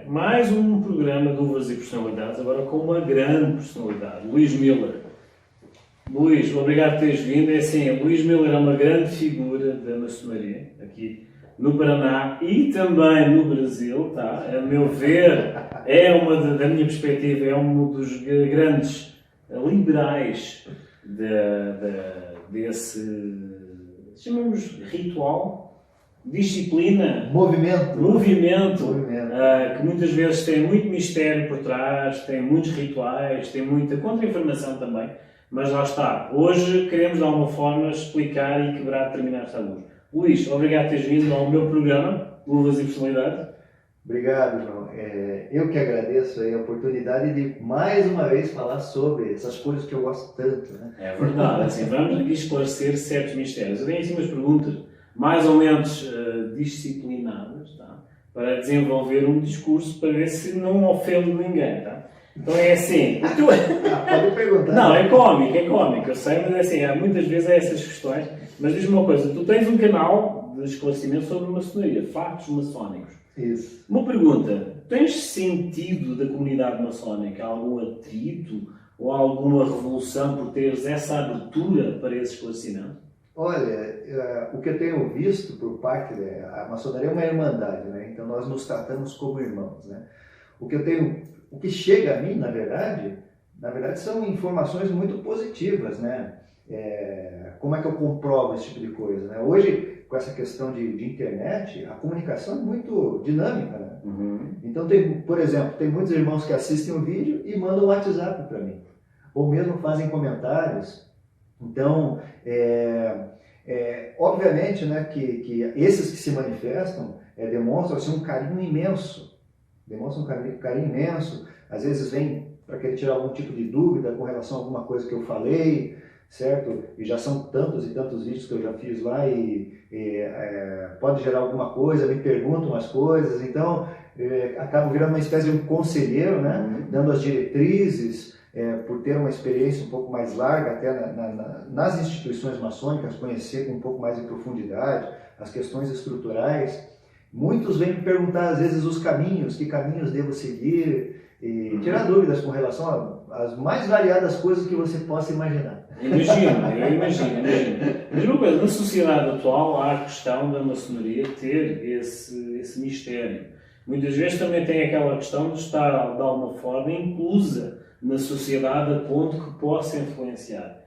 mais um programa de Uvas e Personalidades, agora com uma grande personalidade, Luís Miller. Luís, obrigado por teres vindo. É assim, Luís Miller é uma grande figura da maçonaria, aqui no Paraná e também no Brasil, tá? A meu ver, da minha perspectiva, é um dos grandes liberais desse, chamamos ritual, disciplina, movimento que muitas vezes tem muito mistério por trás, tem muitos rituais, tem muita contra-informação também, mas lá está. Hoje queremos de alguma forma explicar e quebrar determinados tabus. Luís, obrigado por teres vindo ao meu programa, Uvas e Personalidades. Obrigado, João. Eu que agradeço a oportunidade de mais uma vez falar sobre essas coisas que eu gosto tanto, né? É verdade, assim, vamos aqui esclarecer certos mistérios. Eu tenho assim umas perguntas mais ou menos disciplinadas, tá? Para desenvolver um discurso para ver se não ofende ninguém, tá? Então é assim... Pode perguntar. Não, é cómico, eu sei, mas é assim, muitas vezes há essas questões. Mas diz-me uma coisa, tu tens um canal de esclarecimento sobre maçonaria, factos maçónicos. Isso. Uma pergunta, tens sentido da comunidade maçónica algum atrito ou alguma revolução por teres essa abertura para esse esclarecimento? Olha, o que eu tenho visto por parte a maçonaria é uma irmandade, né? Então nós nos tratamos como irmãos, né? O que chega a mim, na verdade são informações muito positivas, né? Como é que eu comprovo esse tipo de coisa, né? Hoje, com essa questão de internet, a comunicação é muito dinâmica, né? Uhum. Então, por exemplo, tem muitos irmãos que assistem o vídeo e mandam um WhatsApp para mim, ou mesmo fazem comentários. Então, obviamente, né, que esses que se manifestam demonstram assim, um carinho imenso, às vezes vem para querer tirar algum tipo de dúvida com relação a alguma coisa que eu falei, certo? E já são tantos e tantos vídeos que eu já fiz lá e pode gerar alguma coisa, me perguntam as coisas, então acabo virando uma espécie de um conselheiro, né? Dando as diretrizes, por ter uma experiência um pouco mais larga até nas instituições maçônicas, conhecer com um pouco mais de profundidade as questões estruturais. Muitos vêm me perguntar às vezes os caminhos, que caminhos devo seguir, e tirar dúvidas com relação às mais variadas coisas que você possa imaginar. Eu imagino. Mas uma coisa, na sociedade atual há a questão da maçonaria ter esse mistério. Muitas vezes também tem aquela questão de estar, de alguma forma, inclusa na sociedade a ponto que possa influenciar.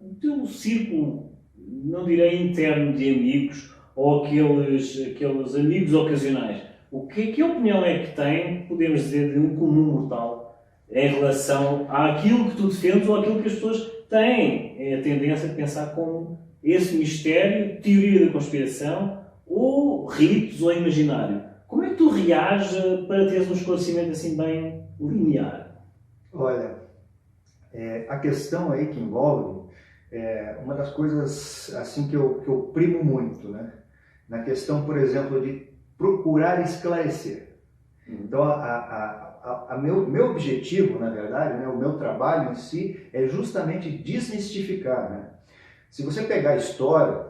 O teu círculo, não direi interno de amigos, ou aqueles amigos ocasionais, que opinião é que tem, podemos dizer, de um comum mortal em relação àquilo que tu defendes ou àquilo que as pessoas têm a tendência de pensar como esse mistério, teoria da conspiração, ou ritos ou imaginário? Como é que tu reages para teres um esclarecimento assim bem linear? Olha, a questão aí que envolve uma das coisas assim que eu primo muito, né? Na questão, por exemplo, de procurar esclarecer. Então, meu objetivo, na verdade, né, o meu trabalho em si, é justamente desmistificar, né? Se você pegar a história,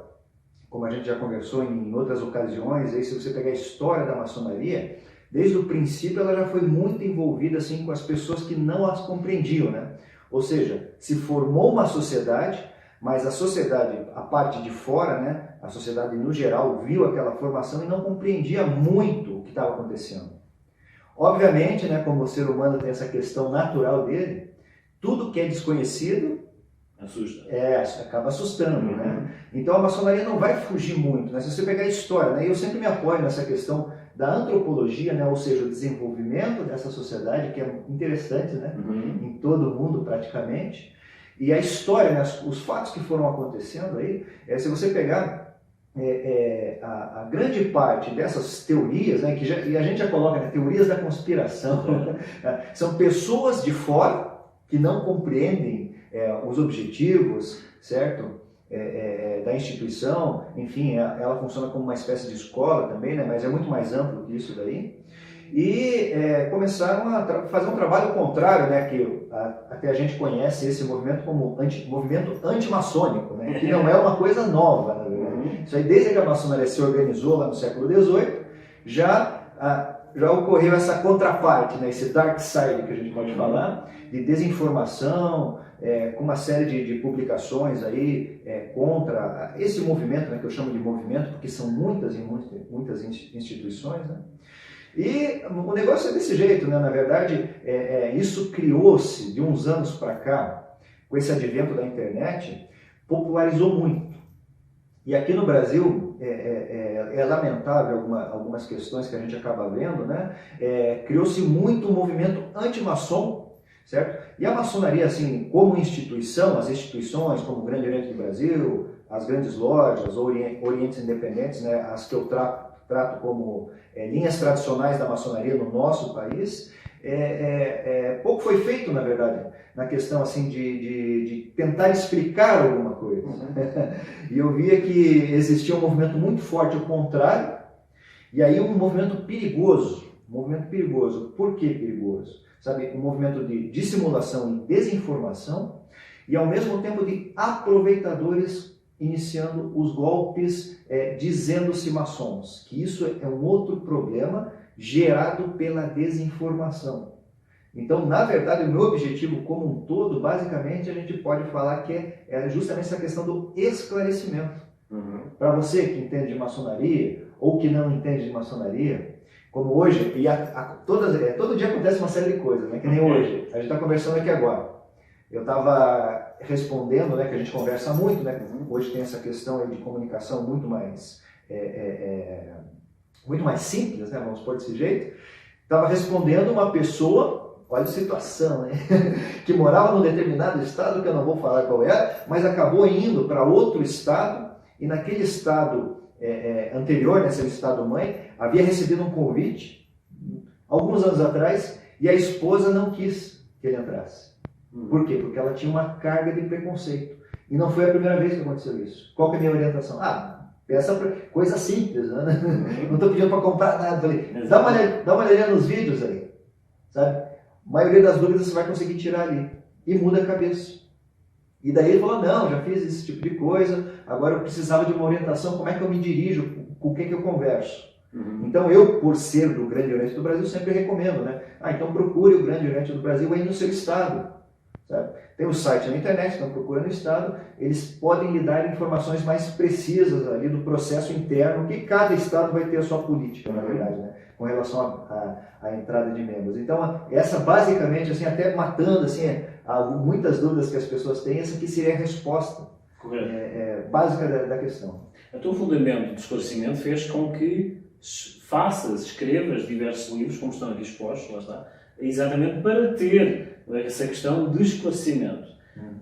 como a gente já conversou em outras ocasiões, aí, se você pegar a história da maçonaria, desde o princípio ela já foi muito envolvida assim, com as pessoas que não as compreendiam, né? Ou seja, se formou uma sociedade, mas a sociedade, a parte de fora, né, a sociedade no geral, viu aquela formação e não compreendia muito o que estava acontecendo. Obviamente, né, como o ser humano tem essa questão natural dele, tudo que é desconhecido assusta. Acaba assustando, né? Então a maçonaria não vai fugir muito, né? Se você pegar a história, né, eu sempre me apoio nessa questão da antropologia, né, ou seja, o desenvolvimento dessa sociedade, que é interessante, né, em todo o mundo praticamente. E a história, né, os fatos que foram acontecendo aí, se você pegar a grande parte dessas teorias, né, e a gente já coloca, né, teorias da conspiração, são pessoas de fora que não compreendem os objetivos, certo? Da instituição, enfim, ela funciona como uma espécie de escola também, né, mas é muito mais amplo que isso daí. E começaram a fazer um trabalho contrário, né, que até a gente conhece esse movimento como movimento antimaçônico, né, que não é uma coisa nova, na verdade. Isso aí, desde que a maçonaria se organizou lá no século XVIII, já já ocorreu essa contraparte, né? Esse dark side que a gente pode falar, de desinformação, com uma série de publicações aí contra esse movimento, né, que eu chamo de movimento, porque são muitas instituições, né? E o negócio é desse jeito, né? Na verdade, isso criou-se de uns anos para cá, com esse advento da internet, popularizou muito. E aqui no Brasil, é lamentável algumas questões que a gente acaba vendo, né? Criou-se muito um movimento anti-maçom, certo? E a maçonaria, assim, como instituição, as instituições como o Grande Oriente do Brasil, as grandes lojas, Orientes Independentes, né? As que eu trato como linhas tradicionais da maçonaria no nosso país, pouco foi feito, na verdade, na questão assim de tentar explicar alguma coisa. E eu via que existia um movimento muito forte ao contrário, e aí um movimento perigoso. Por que perigoso? Sabe, um movimento de dissimulação e desinformação, e ao mesmo tempo de aproveitadores iniciando os golpes, dizendo-se maçons, que isso é um outro problema gerado pela desinformação. Então, na verdade, o meu objetivo como um todo, basicamente, a gente pode falar que é justamente essa questão do esclarecimento. Para você que entende de maçonaria, ou que não entende de maçonaria, como hoje, todo dia acontece uma série de coisas, né? Que nem hoje, a gente está conversando aqui agora. Eu estava respondendo, né, que a gente conversa muito, né? Hoje tem essa questão aí de comunicação muito mais simples, né? Vamos pôr desse jeito. Estava respondendo uma pessoa, olha a situação, né? Que morava num determinado estado, que eu não vou falar qual é, mas acabou indo para outro estado, e naquele estado anterior, né, seu estado-mãe, havia recebido um convite, alguns anos atrás, e a esposa não quis que ele entrasse. Por quê? Porque ela tinha uma carga de preconceito. E não foi a primeira vez que aconteceu isso. Qual que é a minha orientação? Essa coisa simples, né? Não estou pedindo para comprar nada. Falei, dá uma olhadinha nos vídeos aí, sabe? A maioria das dúvidas você vai conseguir tirar ali. E muda a cabeça. E daí ele falou, não, já fiz esse tipo de coisa, agora eu precisava de uma orientação, como é que eu me dirijo, com quem que eu converso. Então eu, por ser do Grande Oriente do Brasil, sempre recomendo, né? Então procure o Grande Oriente do Brasil aí no seu estado. Sabe? Tem o site na internet, então procura no estado, eles podem lhe dar informações mais precisas ali do processo interno, que cada estado vai ter a sua política, na verdade, né? Com relação à entrada de membros. Então, essa basicamente, assim, até matando assim, muitas dúvidas que as pessoas têm, essa aqui seria a resposta básica da questão. O teu fundamento de esclarecimento fez com que escrevas diversos livros, como estão aqui expostos, lá está, exatamente para ter essa questão de esclarecimento.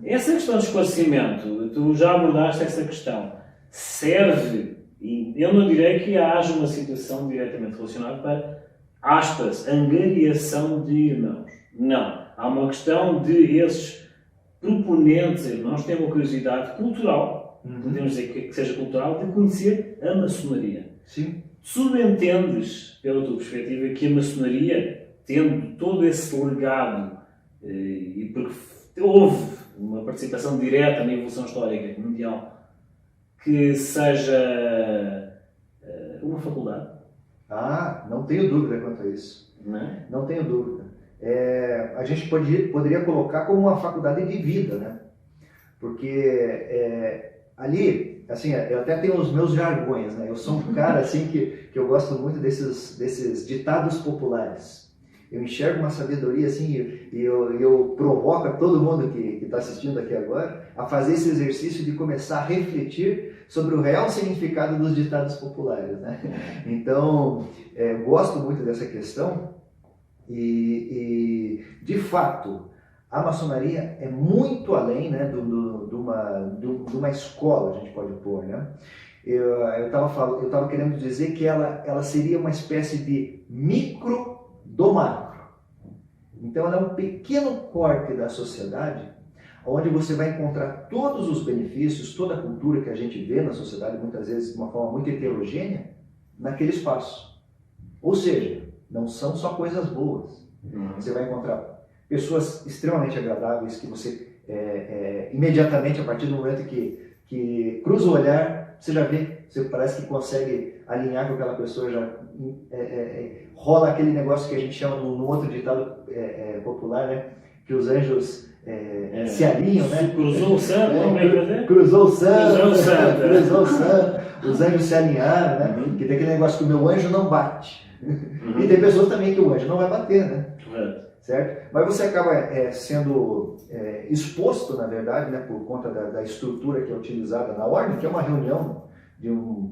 Essa questão de esclarecimento, tu já abordaste essa questão, serve, e eu não direi que haja uma situação diretamente relacionada para, aspas, angariação de irmãos. Não. Há uma questão de esses proponentes irmãos têm uma curiosidade cultural, podemos dizer que seja cultural, de conhecer a maçonaria. Sim. Subentendes, pela tua perspectiva, que a maçonaria, tendo todo esse legado, e porque houve uma participação direta na evolução histórica mundial, que seja uma faculdade? Não tenho dúvida quanto a isso. Não tenho dúvida. A gente poderia colocar como uma faculdade de vida, né? Porque ali, assim, eu até tenho os meus jargões, né? Eu sou um cara assim que eu gosto muito desses ditados populares. Eu enxergo uma sabedoria assim e eu provoco a todo mundo que está assistindo aqui agora a fazer esse exercício de começar a refletir sobre o real significado dos ditados populares, né? Então, gosto muito dessa questão e de fato, a maçonaria é muito além, né, de uma escola, a gente pode pôr, né? Eu estava querendo dizer que ela seria uma espécie de micro do macro. Então ela é um pequeno corte da sociedade, onde você vai encontrar todos os benefícios, toda a cultura que a gente vê na sociedade, muitas vezes de uma forma muito heterogênea, naquele espaço. Ou seja, não são só coisas boas. Você vai encontrar pessoas extremamente agradáveis que você, imediatamente, a partir do momento que que cruza o olhar, você já vê, você parece que consegue alinhar com aquela pessoa, já rola aquele negócio que a gente chama no outro ditado popular, né? Que os anjos se alinham, né? Cruzou o santo, como é que é? Cruzou o santo, Cruzou o santo. cruzou o santo, os anjos se alinharam, né? Que tem aquele negócio que o meu anjo não bate. E tem pessoas também que o anjo não vai bater, né? Certo? Mas você acaba sendo exposto, na verdade, né, por conta da estrutura que é utilizada na ordem, que é uma reunião de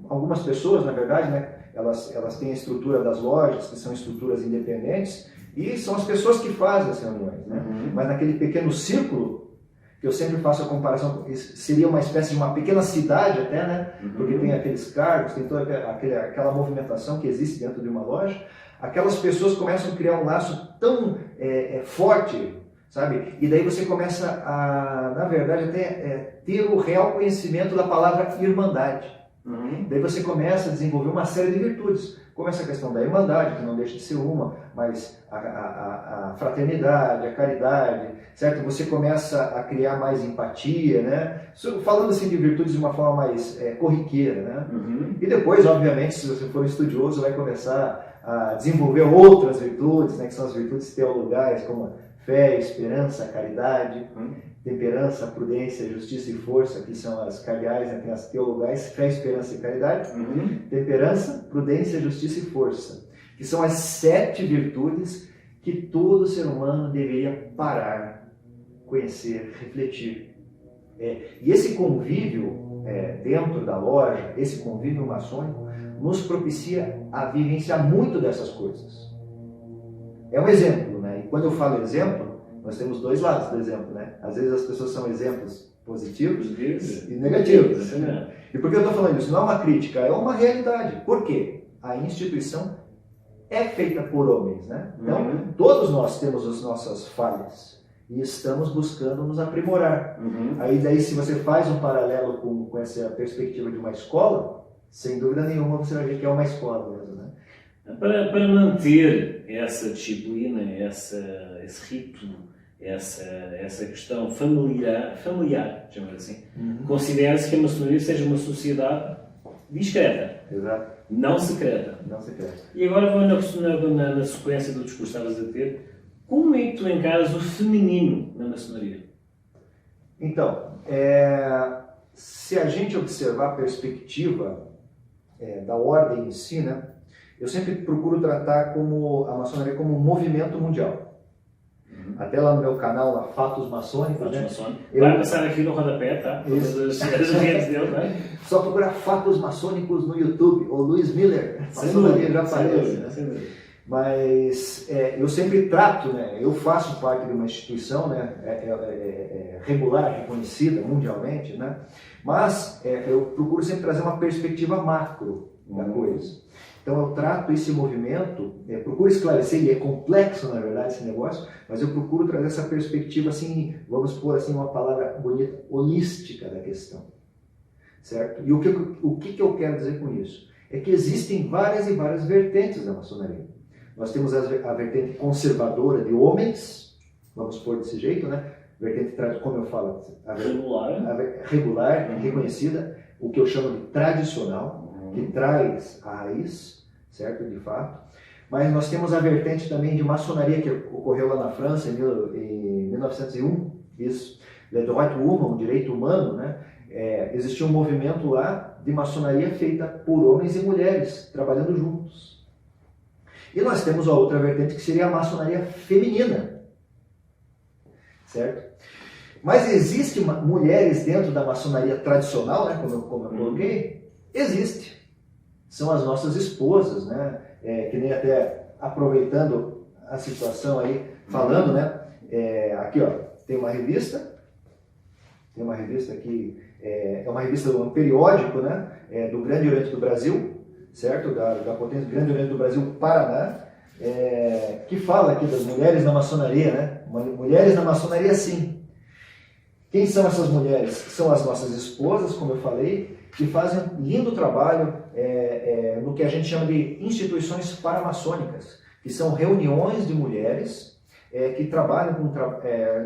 algumas pessoas, na verdade, né? Elas têm a estrutura das lojas, que são estruturas independentes, e são as pessoas que fazem as reuniões, né? Mas naquele pequeno círculo, que eu sempre faço a comparação, seria uma espécie de uma pequena cidade até, né? Porque tem aqueles cargos, tem toda aquela movimentação que existe dentro de uma loja. Aquelas pessoas começam a criar um laço tão forte, sabe? E daí você começa a, na verdade, até ter o real conhecimento da palavra irmandade. Daí você começa a desenvolver uma série de virtudes, como essa questão da irmandade, que não deixa de ser uma, mas a fraternidade, a caridade, certo? Você começa a criar mais empatia, né? Falando assim de virtudes de uma forma mais corriqueira, né? E depois, obviamente, se você for um estudioso, vai começar a desenvolver outras virtudes, né? Que são as virtudes teologais, como fé, esperança, caridade, temperança, prudência, justiça e força, que são as cardeais, né? Tem as teologais, fé, esperança e caridade. Temperança, prudência, justiça e força, que são as 7 virtudes que todo ser humano deveria parar, conhecer, refletir. E esse convívio dentro da loja, esse convívio maçônico, nos propicia a vivenciar muito dessas coisas. É um exemplo, né? E quando eu falo exemplo, nós temos dois lados do exemplo, né? Às vezes as pessoas são exemplos positivos e negativos. E por que eu estou falando isso? Não é uma crítica, é uma realidade. Por quê? A instituição é feita por homens, né? Então, todos nós temos as nossas falhas e estamos buscando nos aprimorar. Aí daí, se você faz um paralelo com essa perspectiva de uma escola, sem dúvida nenhuma você vai ver que é uma escola mesmo, né? Para manter essa disciplina, esse ritmo, essa questão familiar, chamamos assim, considera-se que a maçonaria seja uma sociedade discreta, não secreta. E agora vou na sequência do discurso que estavas a ter. Como é que tu encaras o feminino na maçonaria? Então, se a gente observar a perspectiva da ordem em si, né, eu sempre procuro tratar a maçonaria como um movimento mundial. Até lá no meu canal, lá, Fatos Maçônicos, né? Vai passar aqui no rodapé, tá? Todas as redes dele, né? Só procurar Fatos Maçônicos no YouTube, ou Luiz Miller, maçonaria já aparece. Mas eu sempre trato, né? Eu faço parte de uma instituição, né? Regular, reconhecida mundialmente, né? Mas eu procuro sempre trazer uma perspectiva macro da coisa. Então eu trato esse movimento, procuro esclarecer, e é complexo na verdade esse negócio, mas eu procuro trazer essa perspectiva assim, vamos pôr assim uma palavra bonita, holística da questão, certo? E o que eu quero dizer com isso? É que existem várias e várias vertentes da maçonaria. Nós temos a vertente conservadora de homens, vamos pôr desse jeito, né? Vertente, como eu falo, regular, reconhecida, o que eu chamo de tradicional, que traz a raiz, certo, de fato. Mas nós temos a vertente também de maçonaria que ocorreu lá na França em 1901, isso, Le Droit Humain, o direito humano, né? Existia um movimento lá de maçonaria feita por homens e mulheres, trabalhando juntos. E nós temos a outra vertente que seria a maçonaria feminina, certo? Mas existem mulheres dentro da maçonaria tradicional, né, como eu coloquei? Existe. São as nossas esposas, né? Que nem até aproveitando a situação aí, falando, né? Aqui, ó, tem uma revista aqui, é uma revista, um periódico, né? Do Grande Oriente do Brasil, certo? Da potência do Grande Oriente do Brasil, Paraná, que fala aqui das mulheres na maçonaria, né? Mulheres na maçonaria, sim. Quem são essas mulheres? São as nossas esposas, como eu falei, que fazem um lindo trabalho no que a gente chama de instituições paramaçônicas, que são reuniões de mulheres que trabalham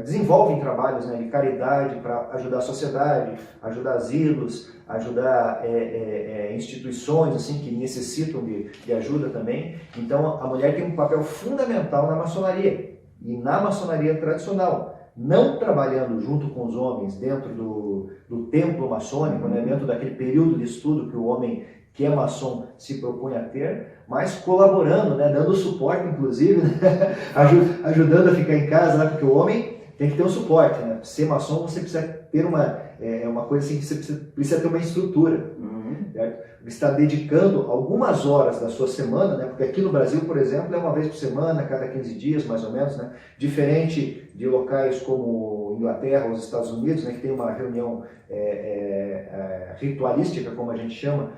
desenvolvem trabalhos, né, de caridade para ajudar a sociedade, ajudar asilos, ajudar instituições assim que necessitam de ajuda também. Então a mulher tem um papel fundamental na maçonaria, e na maçonaria tradicional, não trabalhando junto com os homens dentro do templo maçônico, né, dentro daquele período de estudo que o homem que é maçom se propõe a ter, mas colaborando, né, dando suporte, inclusive, né, ajudando a ficar em casa, né, porque o homem tem que ter um suporte. Né? Ser maçom, você precisa ter uma coisa assim, que você precisa ter uma estrutura. Certo? Você está dedicando algumas horas da sua semana, né? Porque aqui no Brasil, por exemplo, é uma vez por semana, cada 15 dias, mais ou menos, né? Diferente de locais como Inglaterra ou os Estados Unidos, né? Que tem uma reunião ritualística, como a gente chama,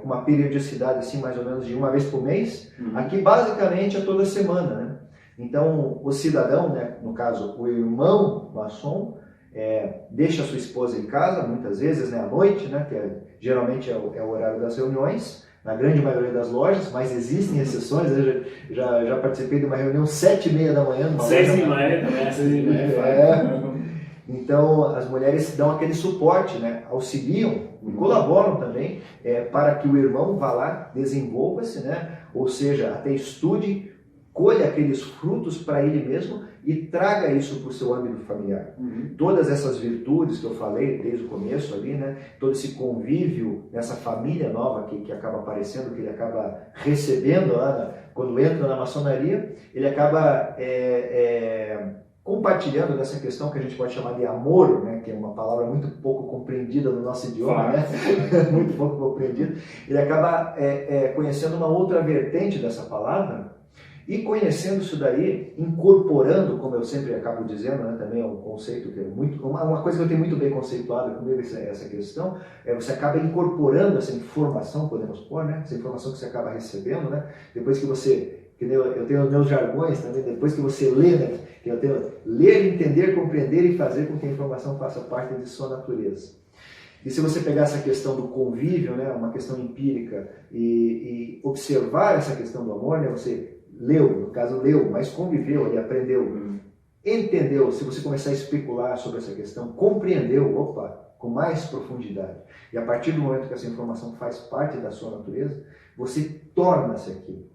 com uma periodicidade assim, mais ou menos de uma vez por mês. Aqui, basicamente, é toda semana, né? Então, o cidadão, né? No caso, o irmão maçom, deixa a sua esposa em casa, muitas vezes, né, à noite, né, que geralmente é o horário das reuniões, na grande maioria das lojas, mas existem exceções. Eu já participei de uma reunião 7h30 da manhã. 6h30 também, 6h30. Então, as mulheres dão aquele suporte, né, auxiliam e colaboram também para que o irmão vá lá, desenvolva-se, né, ou seja, até estude, colha aqueles frutos para ele mesmo e traga isso para o seu âmbito familiar. Todas essas virtudes que eu falei desde o começo ali, né, todo esse convívio nessa família nova que acaba aparecendo, que ele acaba recebendo lá, quando entra na maçonaria, ele acaba compartilhando dessa questão que a gente pode chamar de amor, né, que é uma palavra muito pouco compreendida no nosso idioma, né? Muito pouco compreendida. Ele acaba conhecendo uma outra vertente dessa palavra, e conhecendo isso daí, incorporando, como eu sempre acabo dizendo, né, também é um conceito que é muito, uma coisa que eu tenho muito bem conceituado comigo, essa questão, você acaba incorporando essa informação, podemos pôr, né, essa informação que você acaba recebendo, né, depois que você, eu tenho os meus jargões também, depois que você lê, né, que eu tenho ler, entender, compreender e fazer com que a informação faça parte de sua natureza. E se você pegar essa questão do convívio, né, uma questão empírica, e observar essa questão do amor, né, você leu, no caso leu, mas conviveu, ele aprendeu, entendeu, se você começar a especular sobre essa questão, compreendeu, com mais profundidade. E a partir do momento que essa informação faz parte da sua natureza, você torna-se aquilo.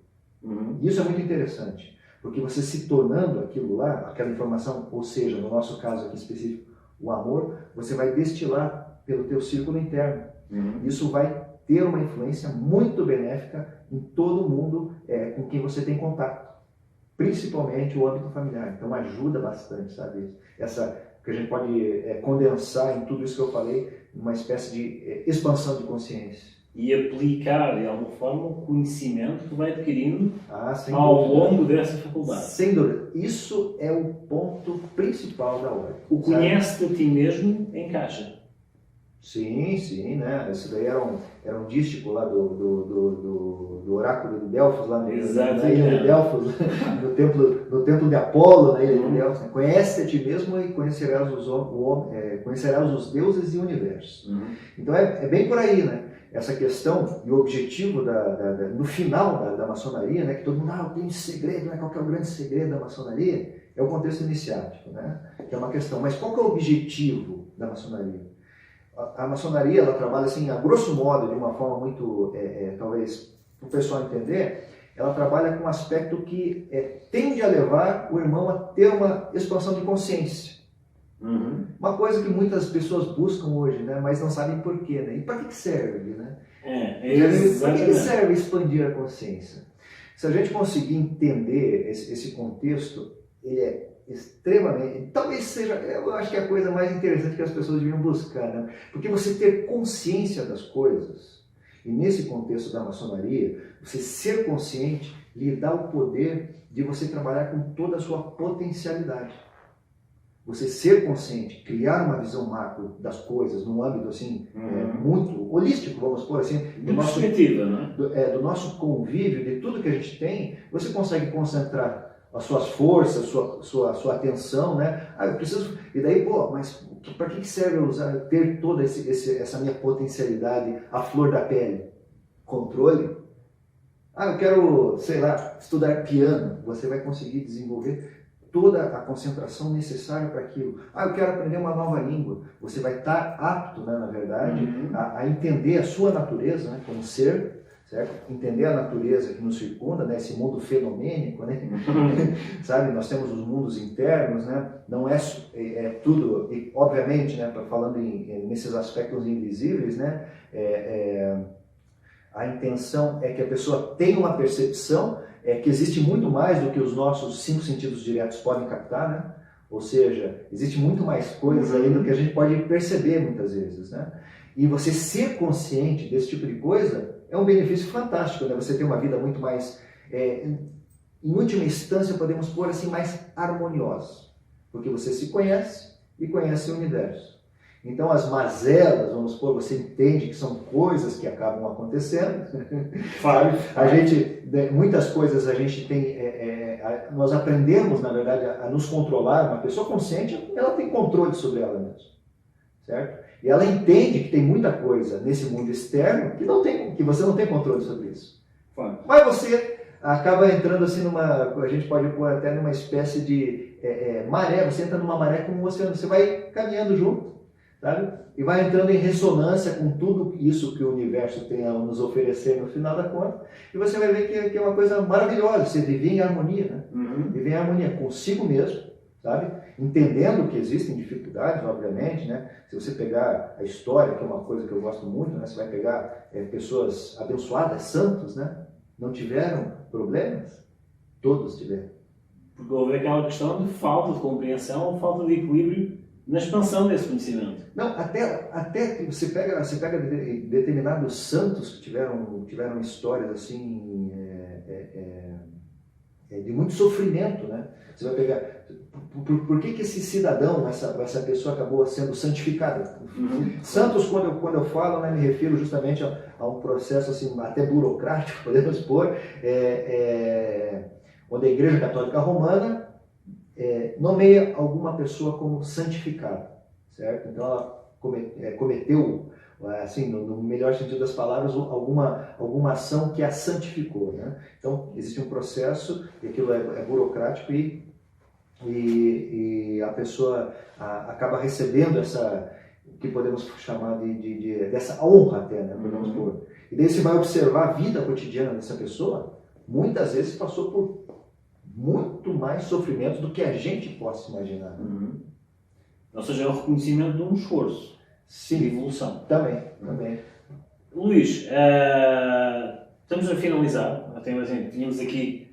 Isso é muito interessante, porque você se tornando aquilo lá, aquela informação, ou seja, no nosso caso aqui específico, o amor, você vai destilar pelo teu círculo interno. Isso vai ter uma influência muito benéfica em todo mundo com quem você tem contato, principalmente o âmbito familiar. Então ajuda bastante, sabe? Essa que a gente pode condensar em tudo isso que eu falei, uma espécie de expansão de consciência. E aplicar de alguma forma o conhecimento que vai adquirindo ao longo dessa faculdade. Sem dúvida. Isso é o ponto principal da ordem. O conhece-te a ti mesmo encaixa. Sim, né? Esse daí era um dístico lá do oráculo de Delfos, lá na ilha de Delfos, no templo de Apolo, na ilha de Delfos. Né? Conhece a ti mesmo e conhecerás os deuses e o universo. Então é bem por aí, né? Essa questão e o objetivo no final da maçonaria, né? Que todo mundo, eu tenho segredo, né? Qual que é o grande segredo da maçonaria? É o contexto iniciático, né? Que é uma questão. Mas qual que é o objetivo da maçonaria? A maçonaria, ela trabalha assim, a grosso modo, de uma forma muito, talvez, para o pessoal entender, ela trabalha com um aspecto que tende a levar o irmão a ter uma expansão de consciência. Uma coisa que muitas pessoas buscam hoje, né, mas não sabem por quê, né? E para que serve, né? Para que serve expandir a consciência? Se a gente conseguir entender esse contexto, ele é extremamente, talvez seja, eu acho que é a coisa mais interessante que as pessoas deviam buscar, né? Porque você ter consciência das coisas, e nesse contexto da maçonaria, você ser consciente lhe dá o poder de você trabalhar com toda a sua potencialidade. Você ser consciente, criar uma visão macro das coisas, num âmbito assim, muito holístico, vamos pôr assim, do nosso convívio, de tudo que a gente tem, você consegue concentrar as suas forças, sua atenção, né? Eu preciso. E daí, mas para que serve eu ter toda essa minha potencialidade à flor da pele? Controle? Eu quero, sei lá, estudar piano. Você vai conseguir desenvolver toda a concentração necessária para aquilo. Ah, eu quero aprender uma nova língua. Você vai estar apto, né, na verdade, a entender a sua natureza, né, como ser, certo? Entender a natureza que nos circunda, né, esse mundo fenomênico, né? Sabe? Nós temos os mundos internos, né? Não é tudo, e, obviamente, né, falando nesses aspectos invisíveis, né? A intenção é que a pessoa tenha uma percepção que existe muito mais do que os nossos 5 sentidos diretos podem captar, né? Ou seja, existe muito mais coisas aí do que a gente pode perceber muitas vezes, né? E você ser consciente desse tipo de coisa é um benefício fantástico, né? Você tem uma vida muito mais, em última instância, podemos pôr assim, mais harmoniosa, porque você se conhece e conhece o universo. Então as mazelas, vamos supor, você entende que são coisas que acabam acontecendo. Sabe? A gente, muitas coisas a gente tem, nós aprendemos, na verdade, a nos controlar. Uma pessoa consciente, ela tem controle sobre ela mesma, certo? E ela entende que tem muita coisa nesse mundo externo que você não tem controle sobre isso. Mas você acaba entrando assim a gente pode pôr até numa espécie de maré. Você entra numa maré como um oceano, você vai caminhando junto. Sabe? E vai entrando em ressonância com tudo isso que o universo tem a nos oferecer no final da conta, e você vai ver que é uma coisa maravilhosa, você viver em harmonia, né? Viver em harmonia consigo mesmo, sabe? Entendendo que existem dificuldades, obviamente, né? Se você pegar a história, que é uma coisa que eu gosto muito, né? Você vai pegar pessoas abençoadas, santos, né? Não tiveram problemas? Todos tiveram. Porque houve aquela questão de falta de compreensão ou falta de equilíbrio na expansão desse conhecimento. Não, até que você pega determinados santos que tiveram histórias assim de muito sofrimento, né? Você vai pegar por que esse cidadão, essa pessoa acabou sendo santificada? Santos, quando eu falo, né, me refiro justamente a um processo assim até burocrático, podemos pôr, onde a Igreja Católica Romana nomeia alguma pessoa como santificada, certo? Então ela cometeu, assim, no melhor sentido das palavras, alguma ação que a santificou, né? Então existe um processo, e aquilo é burocrático, e a pessoa acaba recebendo o que podemos chamar dessa honra até, né? Podemos pôr. E daí você vai observar a vida cotidiana dessa pessoa, muitas vezes passou por muito mais sofrimento do que a gente possa imaginar. Ou seja, é o reconhecimento de um esforço. Sim, de evolução. Também. Luís, estamos a finalizar. Tínhamos aqui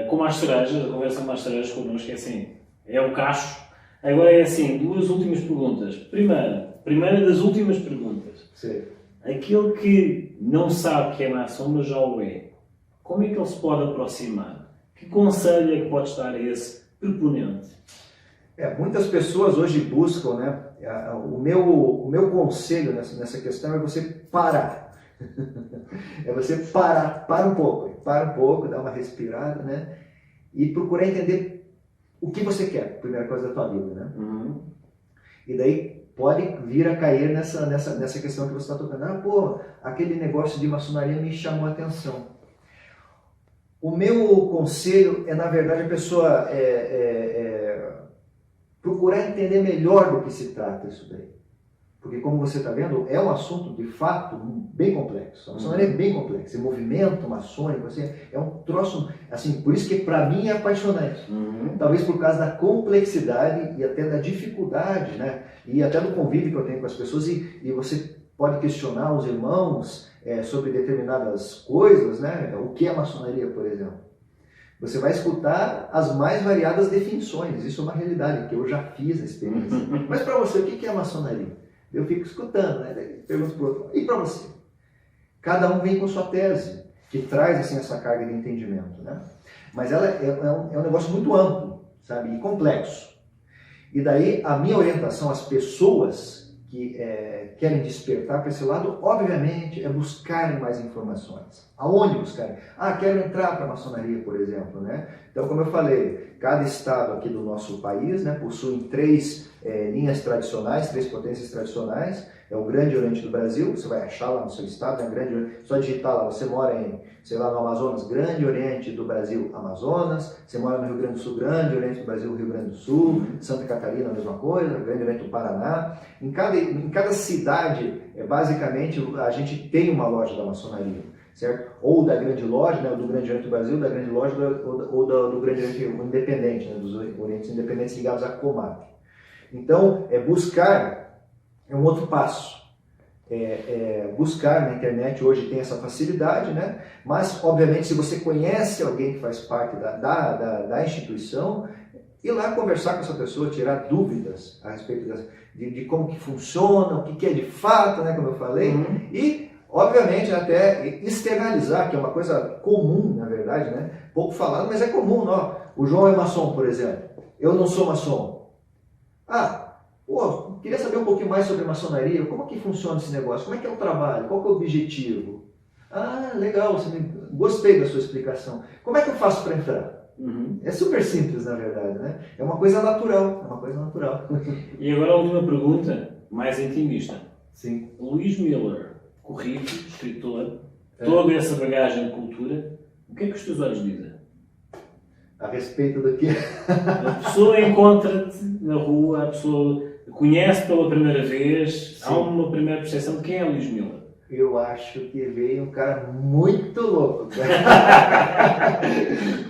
como as cerejas, a conversa com as cerejas connosco, é assim, é o cacho. Agora é assim, 2 últimas perguntas. Primeira das últimas perguntas. Sim. Aquele que não sabe que é maçom, mas já o é, como é que ele se pode aproximar? Que conselho é que pode estar a esse proponente? Muitas pessoas hoje buscam, né? O meu conselho nessa questão é você parar. É você para um pouco, dar uma respirada, né? E procurar entender o que você quer, primeira coisa da tua vida, né? E daí pode vir a cair nessa questão que você está tocando. Aquele negócio de maçonaria me chamou a atenção. O meu conselho na verdade, a pessoa procurar entender melhor do que se trata isso daí. Porque, como você está vendo, é um assunto, de fato, bem complexo. A maçonaria é bem complexa. O movimento maçônico, assim, é um troço, assim, por isso que para mim é apaixonante. Talvez por causa da complexidade e até da dificuldade, né? E até do convívio que eu tenho com as pessoas. E você pode questionar os irmãos sobre determinadas coisas, né? O que é maçonaria, por exemplo. Você vai escutar as mais variadas definições. Isso é uma realidade, que eu já fiz a experiência. Mas para você, o que é a maçonaria? Eu fico escutando, né? Pergunto para o outro. E para você? Cada um vem com sua tese, que traz assim, essa carga de entendimento, né? Mas ela é um negócio muito amplo, sabe? E complexo. E daí, a minha orientação às pessoas que querem despertar para esse lado, obviamente, é buscarem mais informações. Aonde buscarem? Quero entrar para a maçonaria, por exemplo, né? Então, como eu falei, cada estado aqui do nosso país, né, possui 3 linhas tradicionais, 3 potências tradicionais, é o Grande Oriente do Brasil, você vai achar lá no seu estado, né? Só digitar lá, você mora em, sei lá, no Amazonas, Grande Oriente do Brasil, Amazonas, você mora no Rio Grande do Sul, Grande Oriente do Brasil, Rio Grande do Sul, Santa Catarina, a mesma coisa, Grande Oriente do Paraná. Em cada cidade, basicamente, a gente tem uma loja da maçonaria, certo? Ou da grande loja, né, do Grande Oriente do Brasil, da grande loja, ou do Grande Oriente independente, né, dos Orientes independentes ligados à Comap. Então, buscar é um outro passo. Buscar na internet hoje tem essa facilidade, né? Mas, obviamente, se você conhece alguém que faz parte da instituição, ir lá conversar com essa pessoa, tirar dúvidas a respeito de como que funciona, o que é de fato, né, como eu falei, e, obviamente, até externalizar, que é uma coisa comum, na verdade, né? Pouco falado, mas é comum, ó. O João é maçom, por exemplo. Eu não sou maçom. Queria saber um pouquinho mais sobre maçonaria, como que funciona esse negócio, como é que é o trabalho, qual que é o objetivo? Legal, gostei da sua explicação. Como é que eu faço para entrar? É super simples, na verdade, né? É uma coisa natural, E agora a última pergunta, mais intimista. Sim. Luís Miller, currículo, escritor, toda essa bagagem de cultura, o que é que os teus olhos dizem? A respeito do que? A pessoa encontra-te na rua, a pessoa conhece pela primeira vez, há uma primeira percepção de quem é Luís Miller. Eu acho que veio um cara muito louco.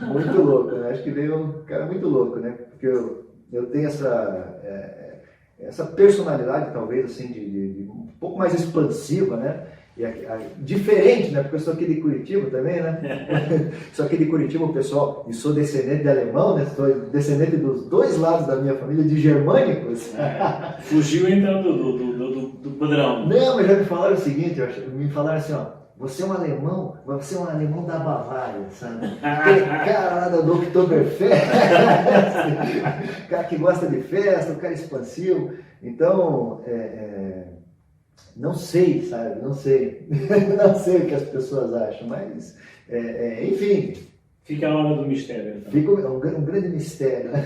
Muito louco, né? Acho que veio um cara muito louco, né? Porque eu tenho essa personalidade, talvez, assim, de um pouco mais expansiva, né? Diferente, né? Porque eu sou aqui de Curitiba também, né? Sou aqui de Curitiba, o pessoal, e sou descendente de alemão, né? Sou descendente dos dois lados da minha família, de germânicos. Fugiu então do padrão. Não, mas já me falaram o seguinte, me falaram assim, ó, você é um alemão da Bavária, sabe? Aquele cara lá do Oktoberfest, cara que gosta de festa, um cara expansivo. Então, não sei, sabe? Não sei. Não sei o que as pessoas acham, mas, enfim. Fica a hora do mistério, então. Fica um grande mistério, né?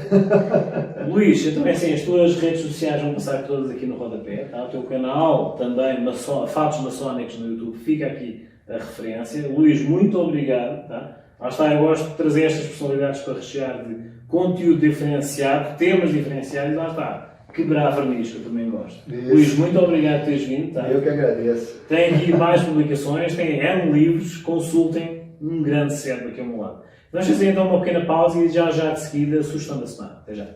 Luís, então é assim, as tuas redes sociais vão passar todas aqui no rodapé, tá? O teu canal também, Fatos Maçónicos no YouTube, fica aqui a referência. Luís, muito obrigado, tá? Lá está, eu gosto de trazer estas personalidades para rechear de conteúdo diferenciado, temas diferenciados, e lá está. Quebrar verniz, que eu também gosto. Isso. Luís, muito obrigado por teres vindo. Tá? Eu que agradeço. Tem aqui mais publicações, tem N livros, consultem, um grande set aqui ao meu lado. Vamos fazer então uma pequena pausa e já de seguida a sugestão da semana. Até já.